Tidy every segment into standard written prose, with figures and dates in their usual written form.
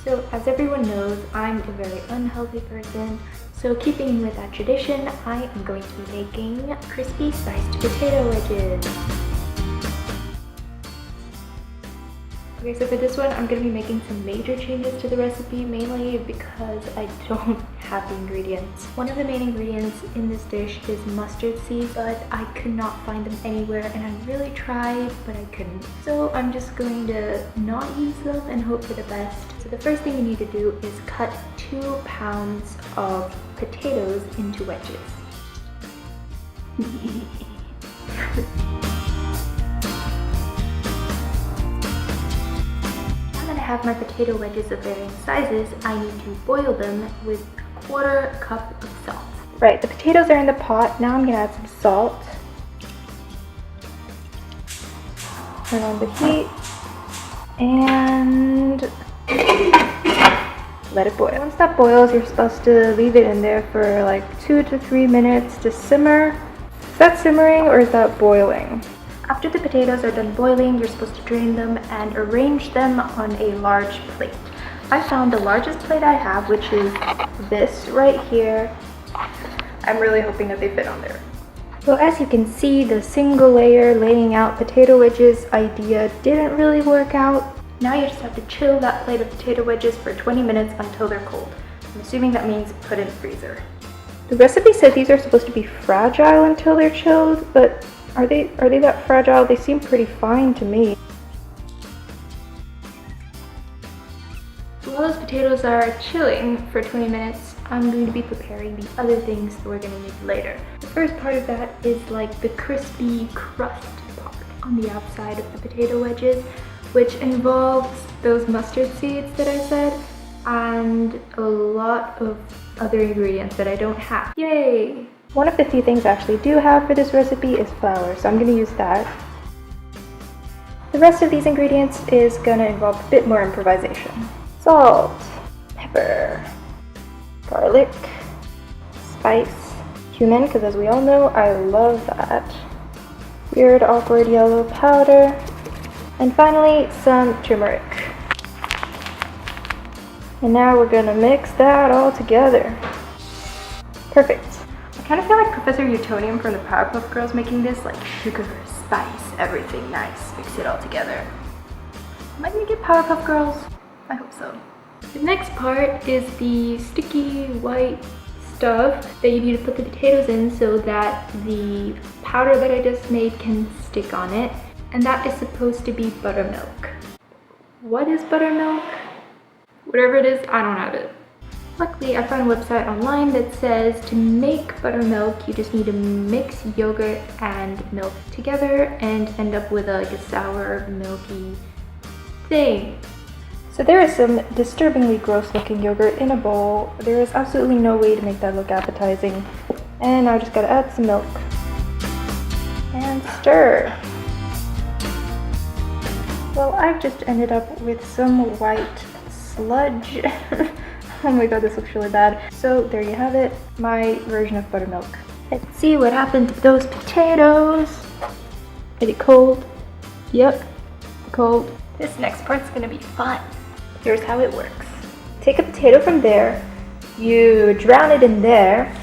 So as everyone knows, I'm a very unhealthy person. So keeping with that tradition, I am going to be making crispy sliced potato wedges. Okay, so for this one, I'm going to be making some major changes to the recipe, mainly because I don't have the ingredients. One of the main ingredients in this dish is mustard seeds, but I could not find them anywhere, and I really tried, but I couldn't. So I'm just going to not use them and hope for the best. So the first thing you need to do is cut 2 pounds of potatoes into wedges. I have my potato wedges of varying sizes, I need to boil them with 1/4 cup of salt. Right, the potatoes are in the pot. Now I'm gonna add some salt. Turn on the heat and let it boil. Once that boils, you're supposed to leave it in there for like 2 to 3 minutes to simmer. Is that simmering or is that boiling? After the potatoes are done boiling, you're supposed to drain them and arrange them on a large plate. I found the largest plate I have, which is this right here. I'm really hoping that they fit on there. So as you can see, the single layer laying out potato wedges idea didn't really work out. Now you just have to chill that plate of potato wedges for 20 minutes until they're cold. I'm assuming that means put in the freezer. The recipe said these are supposed to be fragile until they're chilled, but are they that fragile? They seem pretty fine to me. While those potatoes are chilling for 20 minutes, I'm going to be preparing the other things that we're going to need later. The first part of that is like the crispy crust part on the outside of the potato wedges, which involves those mustard seeds that I said, and a lot of other ingredients that I don't have. Yay! One of the few things I actually do have for this recipe is flour, so I'm going to use that. The rest of these ingredients is going to involve a bit more improvisation. Salt, pepper, garlic, spice, cumin, because as we all know, I love that. Weird, awkward yellow powder, and finally some turmeric. And now we're going to mix that all together. Perfect. I kind of feel like Professor Utonium from the Powerpuff Girls making this, like sugar, spice, everything nice, mix it all together. Am I gonna get Powerpuff Girls? I hope so. The next part is the sticky white stuff that you need to put the potatoes in so that the powder that I just made can stick on it, and that is supposed to be buttermilk. What is buttermilk? Whatever it is, I don't have it. Luckily, I found a website online that says to make buttermilk, you just need to mix yogurt and milk together and end up with like a sour, milky thing. So there is some disturbingly gross looking yogurt in a bowl. There is absolutely no way to make that look appetizing. And now I just gotta add some milk. And stir. Well, I've just ended up with some white sludge. Oh my god, this looks really bad. So there you have it, my version of buttermilk. Let's see what happened to those potatoes. Is it cold? Yep, cold. This next part's gonna be fun. Here's how it works. Take a potato from there, you drown it in there,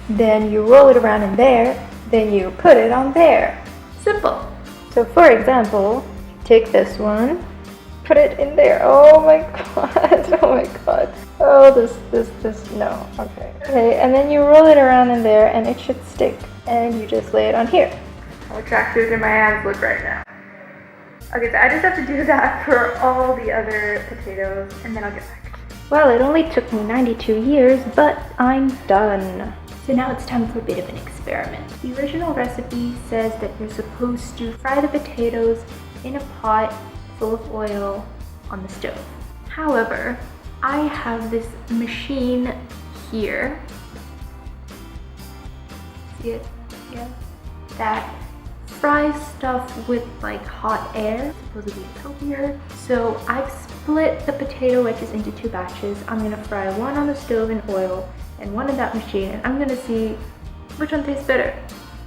then you roll it around in there, then you put it on there. Simple. So for example, take this one, put it in there. Oh my god, oh my god. Oh, this, no, okay. Okay, and then you roll it around in there and it should stick. And you just lay it on here. How attractive do my hands look right now? Okay, so I just have to do that for all the other potatoes and then I'll get back. Well, it only took me 92 years, but I'm done. So now it's time for a bit of an experiment. The original recipe says that you're supposed to fry the potatoes in a pot full of oil on the stove. However, I have this machine here. See it? Yeah. That fries stuff with like hot air. Supposedly it's healthier. So I've split the potato wedges into 2 batches. I'm gonna fry one on the stove in oil and one in that machine, and I'm gonna see which one tastes better.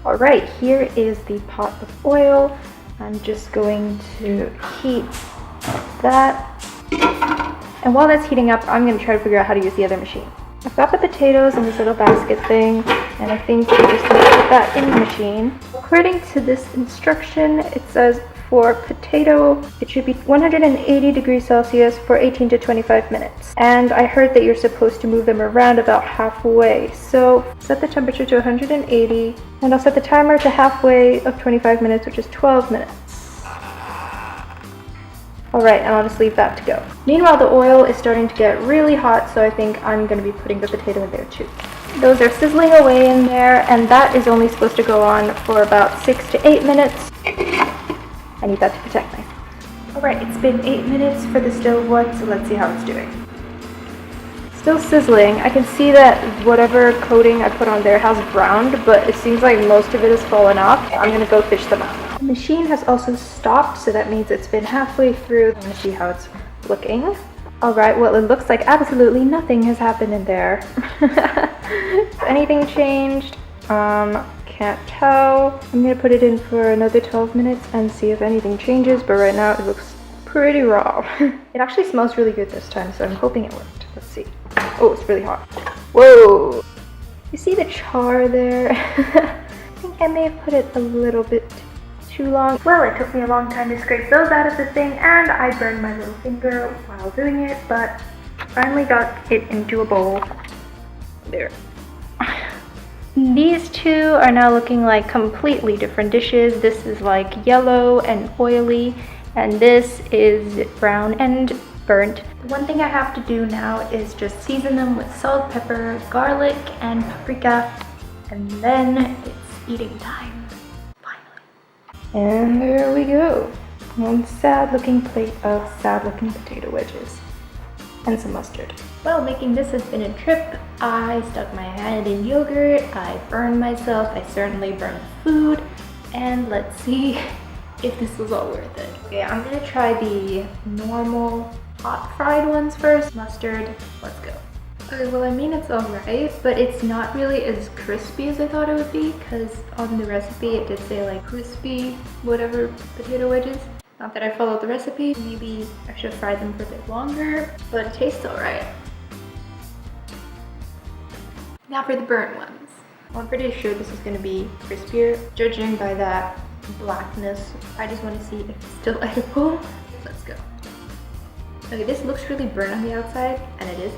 All right, here is the pot of oil. I'm just going to heat that. And while that's heating up, I'm going to try to figure out how to use the other machine. I've got the potatoes in this little basket thing, and I think you just need to put that in the machine. According to this instruction, it says for potato, it should be 180 degrees Celsius for 18 to 25 minutes. And I heard that you're supposed to move them around about halfway. So set the temperature to 180, and I'll set the timer to halfway of 25 minutes, which is 12 minutes. Alright, and I'll just leave that to go. Meanwhile, the oil is starting to get really hot, so I think I'm going to be putting the potato in there too. Those are sizzling away in there, and that is only supposed to go on for about 6 to 8 minutes. I need that to protect myself. Alright, it's been 8 minutes for the stove one, so let's see how it's doing. Still sizzling. I can see that whatever coating I put on there has browned, but it seems like most of it has fallen off. I'm going to go fish them out. The machine has also stopped, so that means it's been halfway through. I'm going to see how it's looking. Alright, well, it looks like absolutely nothing has happened in there. Has anything changed? Can't tell. I'm going to put it in for another 12 minutes and see if anything changes, but right now it looks pretty raw. It actually smells really good this time, so I'm hoping it worked. Let's see. Oh, it's really hot. Whoa! You see the char there? I think I may have put it a little bit too long. Well, it took me a long time to scrape those out of the thing, and I burned my little finger while doing it, but finally got it into a bowl. There. These two are now looking like completely different dishes. This is like yellow and oily, and this is brown and burnt. The one thing I have to do now is just season them with salt, pepper, garlic, and paprika, and then it's eating time, finally. And there we go. One sad looking plate of sad looking potato wedges. And some mustard. Well, making this has been a trip. I stuck my hand in yogurt, I burned myself, I certainly burned food, and let's see if this was all worth it. Okay, I'm gonna try the normal hot fried ones first. Mustard, let's go. Okay, well, I mean, it's alright, but it's not really as crispy as I thought it would be, because on the recipe it did say like crispy whatever potato wedges. Not that I followed the recipe, maybe I should have fried them for a bit longer, but it tastes alright. Now for the burnt ones. Well, I'm pretty sure this is going to be crispier. Judging by that blackness, I just want to see if it's still edible. Let's go. Okay, this looks really burnt on the outside, and it is,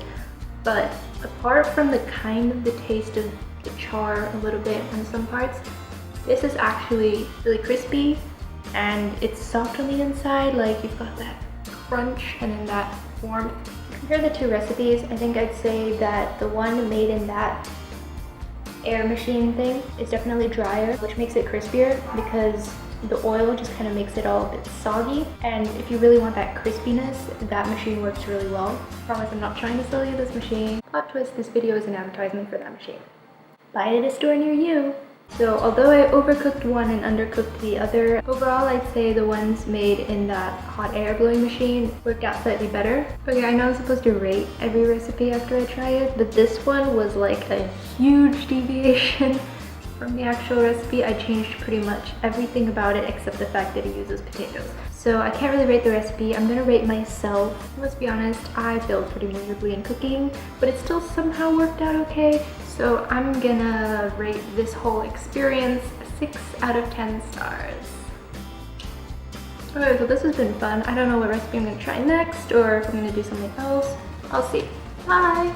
but apart from the kind of the taste of the char a little bit on some parts, this is actually really crispy. And it's soft on the inside, like you've got that crunch and then that warmth. Compare the two recipes, I think I'd say that the one made in that air machine thing is definitely drier, which makes it crispier because the oil just kind of makes it all a bit soggy. And if you really want that crispiness, that machine works really well. Promise I'm not trying to sell you this machine. Plot twist, this video is an advertisement for that machine. Buy it at a store near you. So although I overcooked one and undercooked the other, overall I'd say the ones made in that hot air blowing machine worked out slightly better. Okay, I know I'm supposed to rate every recipe after I try it, but this one was like a huge deviation from the actual recipe. I changed pretty much everything about it except the fact that it uses potatoes. So I can't really rate the recipe. I'm gonna rate myself. Let's be honest, I failed pretty miserably in cooking, but it still somehow worked out okay. So I'm gonna rate this whole experience 6 out of 10 stars. Okay, so this has been fun. I don't know what recipe I'm gonna try next or if I'm gonna do something else. I'll see. Bye!